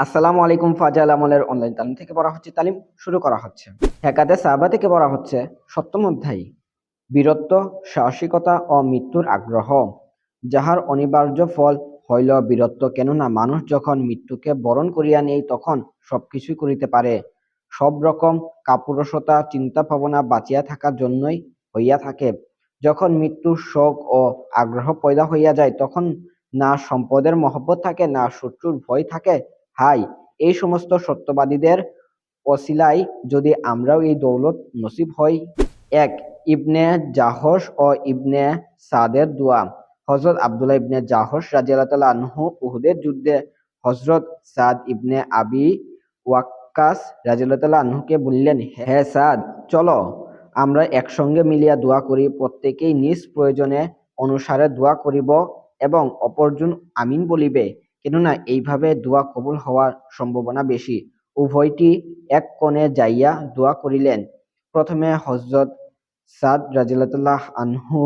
আসসালামু আলাইকুম। ফাজাল আমলের অনলাইন তালিম থেকে পড়া হচ্ছে, তালিম শুরু করা হচ্ছে। হেকাতে সাহাবা থেকে পড়া হচ্ছে সপ্তম অধ্যায়, বীরত্ব, সাহসিকতা ও মৃত্যুর আগ্রহ। যাহার অনিবার্য ফল হইল বীরত্ব, কেননা মানুষ যখন মৃত্যুকে বরণ করিয়া নেই তখন সবকিছুই করিতে পারে। সব রকম কাপুরুষতা চিন্তা ভাবনা বাঁচিয়া থাকার জন্যই হইয়া থাকে। যখন মৃত্যুর শোক ও আগ্রহ পয়দা হইয়া যায় তখন না সম্পদের মহব্বত থাকে, না শত্রুর ভয় থাকে। হাই, এই সমস্ত সত্যবাদীদের অছিলায় যদি আমরাও এই দৌলত নসিব হই। এক, ইবনে জাহশ ও ইবনে সাদের দোয়া। হযরত আব্দুল্লাহ ইবনে জাহশ রাদিয়াল্লাহু আনহু উহুদের যুদ্ধে হযরত সাদ ইবনে আবি ওয়াক্কাস রাদিয়াল্লাহু আনহুকে বললেন, হে সাদ, চলো আমরা একসঙ্গে মিলিয়া দোয়া করি। প্রত্যেকেই নিজ প্রয়োজনে অনুসারে দোয়া করিব এবং অপরজন আমিন বলিবে, কেননা এইভাবে দোয়া কবুল হওয়ার সম্ভাবনা বেশি। উভয়টি এক কোণে যাইয়া দোয়া করিলেন। প্রথমে হযরত সাদ রাদিয়াল্লাহু আনহু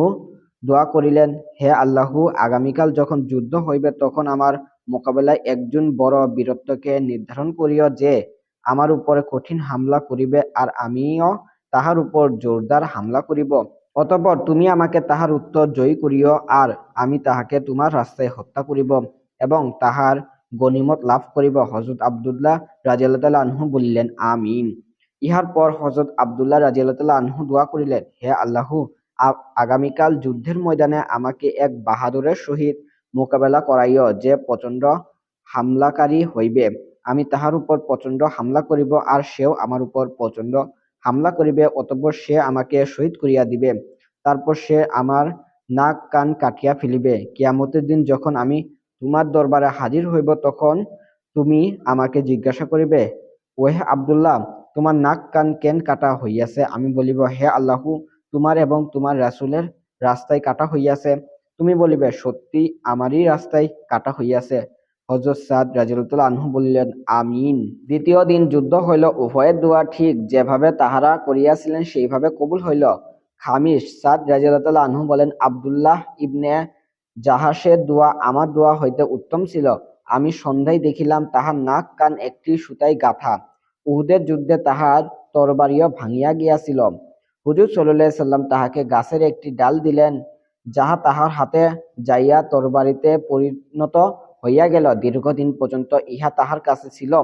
দোয়া করিলেন, হে আল্লাহু, আগামীকাল যখন যুদ্ধ হইবে তখন আমার মোকাবেলায় একজন বড় বীরত্বকে নির্ধারণ করিও, যে আমার উপরে কঠিন হামলা করিবে আর আমিও তাহার উপর জোরদার হামলা করিব। অতঃপর তুমি আমাকে তাহার উত্তর জয়ী করিও আর আমি তাহাকে তোমার রাস্তায় হত্যা করিব এবং তাহার গনিমত লাভ করিব। হযরত আব্দুল্লাহ রাদিয়াল্লাহু আনহু বলিলেন, আমিন। ইহার পর হযরত আব্দুল্লাহ রাদিয়াল্লাহু আনহু দোয়া করিলেন, হে আল্লাহু, আগামীকাল যুদ্ধের ময়দানে আমাকে এক বাহাদুরের সহিত মোকাবেলা করাইও, যে প্রচণ্ড হামলাকারী হইবে। আমি তাহার উপর প্রচণ্ড হামলা করিব আর সেও আমার উপর প্রচণ্ড হামলা করিবে। অতঃপর সে আমাকে শহীদ করিয়া দিবে। তারপর সে আমার নাক কান কাটিয়া ফেলিবে। কিয়ামতের দিন যখন আমি তোমার দরবারে হাজির হইব তখন তুমি আমাকে জিজ্ঞাসা করিবে, ওহে আব্দুল্লাহ, তোমার নাক কান কেন কাটা হইয়াছে? আমি বলিব, হে আল্লাহু, তোমার এবং তোমার রাসূলের রাস্তায় কাটা হইয়াছে। তুমি বলিবে, সত্যি আমারই রাস্তায় কাটা হইয়াছে। হযরত সাদ রাদিয়াল্লাহু আনহু বলিলেন, আমিন। দ্বিতীয় দিন যুদ্ধ হইল। উভয়ের দোয়া ঠিক যেভাবে তাহারা করিয়াছিলেন সেইভাবে কবুল হইল। খামিস, সাদ রাদিয়াল্লাহু আনহু বলেন, আব্দুল্লাহ ইবনে জাহাসের দোয়া আমার দোয়া হইতে উত্তম ছিল। আমি সন্ধ্যায় দেখিলাম তাহার নাক কান একটি সুতায় গাঁথা। উহুদের যুদ্ধে তাহার তরবারিও ভাঙিয়া গিয়াছিল। হুজুর সাল্লাল্লাহু আলাইহি সাল্লাম তাহাকে গাছের একটি ডাল দিলেন, যাহা তাহার হাতে যাইয়া তরবারিতে পরিণত হইয়া গেল। দীর্ঘদিন পর্যন্ত ইহা তাহার কাছে ছিল।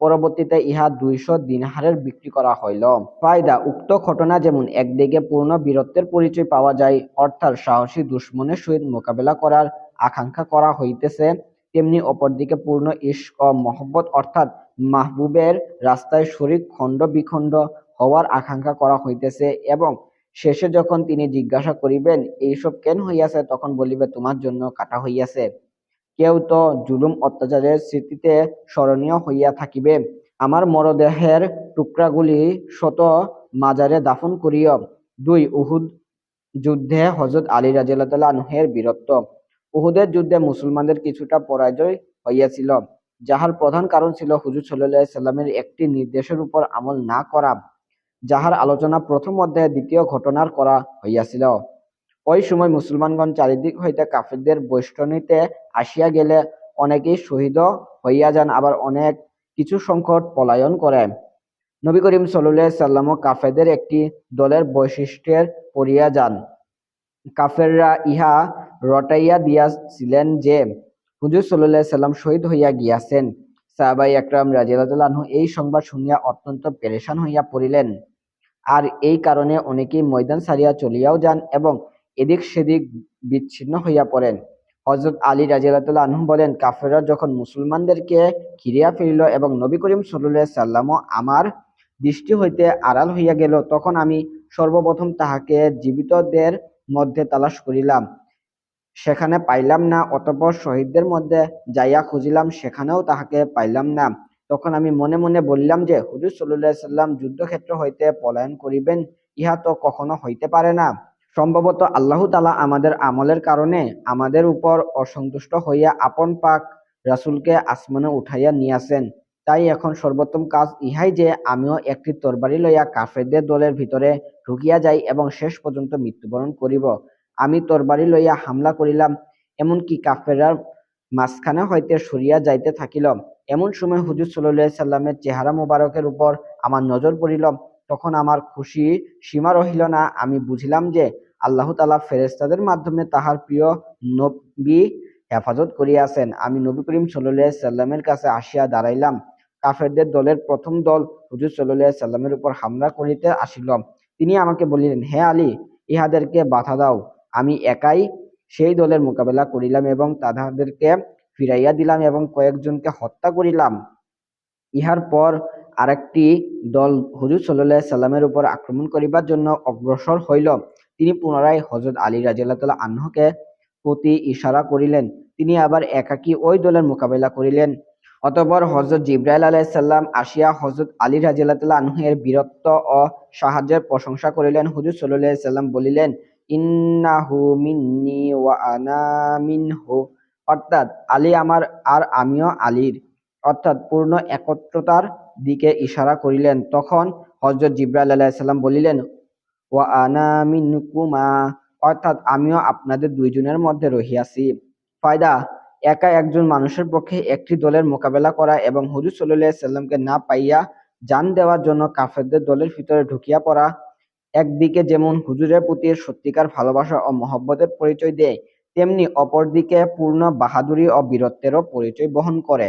পরবর্তীতে ইহা 200 দিনারে বিক্রি করা হইল। ফায়দা, উক্ত ঘটনা যেমন একদিকে পূর্ণ বীরত্বের পরিচয় পাওয়া যায়, অর্থাৎ সাহসী দুশমনের সহিত মোকাবেলা করার আকাঙ্ক্ষা করা হইতেছে, তেমনি অপরদিকে পূর্ণ ইশক ও মহব্বত অর্থাৎ মাহবুবের রাস্তায় শরীক খণ্ড বিখণ্ড হওয়ার আকাঙ্ক্ষা করা হইতেছে। এবং শেষে যখন তিনি জিজ্ঞাসা করিবেন, এইসব কেন হইয়াছে, তখন বলিবে, তোমার জন্য কাটা হইয়াছে। কেউ তো জুলুম অত্যাচারের স্মৃতিতে স্মরণীয় হইয়া থাকিবে। আমার মরদেহের টুকরাগুলি শত মাজারে দাফন করিও। 2, উহুদ যুদ্ধে হযরত আলী রাদিয়াল্লাহু আনহু-এর বীরত্ব। উহুদের যুদ্ধে মুসলমানদের কিছুটা পরাজয় হইয়াছিল, যাহার প্রধান কারণ ছিল হুজুর সাল্লাল্লাহু আলাইহি সাল্লামের একটি নির্দেশের উপর আমল না করা, যাহার আলোচনা প্রথম অধ্যায়ে দ্বিতীয় ঘটনার করা হইয়াছিল। ওই সময় মুসলমানগণ চারিদিক হইতে কাফিরদের বেষ্টনীতে আসিয়া গেলে অনেকেই শহীদ হইয়া যান, আবার অনেক কিছু সংকট পলায়ন করে। নবী করিম সাল্লাল্লাহু আলাইহি সাল্লামও কাফেরদের একটি দলের বৈশিষ্ট্যের পড়িয়া যান। কাফেররা ইহা রটাইয়া দিয়াছিলেন যে হুজুর সাল্লাল্লাহু আলাইহি সাল্লাম শহীদ হইয়া গিয়াছেন। সাহাবায়ে একরাম রাদিয়াল্লাহু আনহু এই সংবাদ শুনিয়া অত্যন্ত পেরেশান হইয়া পড়িলেন, আর এই কারণে অনেকেই ময়দান ছাড়িয়া চলিয়াও যান এবং এদিক সেদিক বিচ্ছিন্ন হইয়া পড়েন। হযরত আলী রাদিয়াল্লাহু আনহু বলেন, কাফেররা যখন মুসলমানদেরকে ঘিরিয়া ফেলিল এবং নবী করিম সাল্লাল্লাহু আলাইহি সাল্লামও আমার দৃষ্টি হইতে আড়াল হইয়া গেল, তখন আমি সর্বপ্রথম তাহাকে জীবিতদের মধ্যে তালাশ করিলাম, সেখানে পাইলাম না। অতঃপর শহীদদের মধ্যে যাইয়া খুঁজিলাম, সেখানেও তাহাকে পাইলাম না। তখন আমি মনে মনে বলিলাম যে হুজুর সাল্লাল্লাহু আলাইহি সাল্লাম যুদ্ধক্ষেত্র হইতে পলায়ন করিবেন, ইহা তো কখনো হইতে পারে না। সম্ভবত আল্লাহ তাআলা আমাদের আমলের কারণে আমাদের উপর অসন্তুষ্ট হইয়া আপন পাক রাসূলকে আসমানে উঠাইয়া নিয়াছেন। তাই এখন সর্বোত্তম কাজ ইহাই যে আমিও একটি তরবারি লইয়া কাফেরদের দলের ভিতরে ঢুকিয়া যাই এবং শেষ পর্যন্ত মৃত্যুবরণ করিব। আমি তরবারি লইয়া হামলা করিলাম, এমনকি কাফেররা মাঝখানে হইতে সরিয়া যাইতে থাকিল। এমন সময় হুজুর সাল্লাল্লাহু আলাইহি সাল্লামের চেহারা মোবারকের উপর আমার নজর পড়িল। তখন আমার খুশি সীমা রহিল না। আমি বুঝিলাম যে আল্লাহ তাআলা ফেরেশতাদের মাধ্যমে তাহার প্রিয় নবী হেফাজত করিয়াছেন। আমি নবী করিম সাল্লাল্লাহু আলাইহি সাল্লামের কাছে আসিয়া দাঁড়াইলাম। কাফেরদের দলের প্রথম দল হুজুর সাল্লাল্লাহু আলাইহি সাল্লামের উপর হামলা করিতে আসিল। তিনি আমাকে বলিলেন, হে আলী, ইহাদেরকে বাধা দাও। আমি একাই সেই দলের মোকাবেলা করিলাম এবং তাহাদেরকে ফিরাইয়া দিলাম এবং কয়েকজনকে হত্যা করিলাম। ইহার পর আরেকটি দল হুজুর সাল্লাল্লাহু আলাইহি সাল্লামের উপর আক্রমণ করিবার জন্য অগ্রসর হইল। তিনি পুনরায় হযরত আলী রাদিয়াল্লাহু তাআলা আনহুকে প্রতি ইশারা করিলেন। তিনি আবার একাকী ওই দলের মোকাবেলা করিলেন। অতঃপর হযরত জিবরাইল আলাইহিস সালাম আসিয়া হযরত আলী রাদিয়াল্লাহু তাআলা আনহু এর বীরত্ব ও সাহায্যের প্রশংসা করিলেন। হুজুর সাল্লাল্লাহু আলাইহি সাল্লাম বলিলেন, ইন্নাহু মিন্নি ওয়া আনা মিনহু, অর্থাৎ আলী আমার আর আমিও আলীর, অর্থাৎ পূর্ণ একত্রতার দিকে ইশারা করিলেন। তখন হযরত জিবরাইল আলাইহিস সালাম বলিলেন, ওয়া আনা মিনকুমা, অর্থাৎ আমিও আপনাদের দুইজনের মধ্যে রহিয়াছি। ফায়দা: একা একজন মানুষের পক্ষে একটি দলের মোকাবেলা করা এবং হুজুর সাল্লাল্লাহু আলাইহি সাল্লামকে না পাইয়া জান দেওয়ার জন্য কাফেরদের দলের ভিতরে ঢুকিয়া পড়া একদিকে যেমন হুজুরের প্রতি সত্যিকার ভালোবাসা ও মহব্বতের পরিচয় দেয়, তেমনি অপরদিকে পূর্ণ বাহাদুরি ও বীরত্বেরও পরিচয় বহন করে।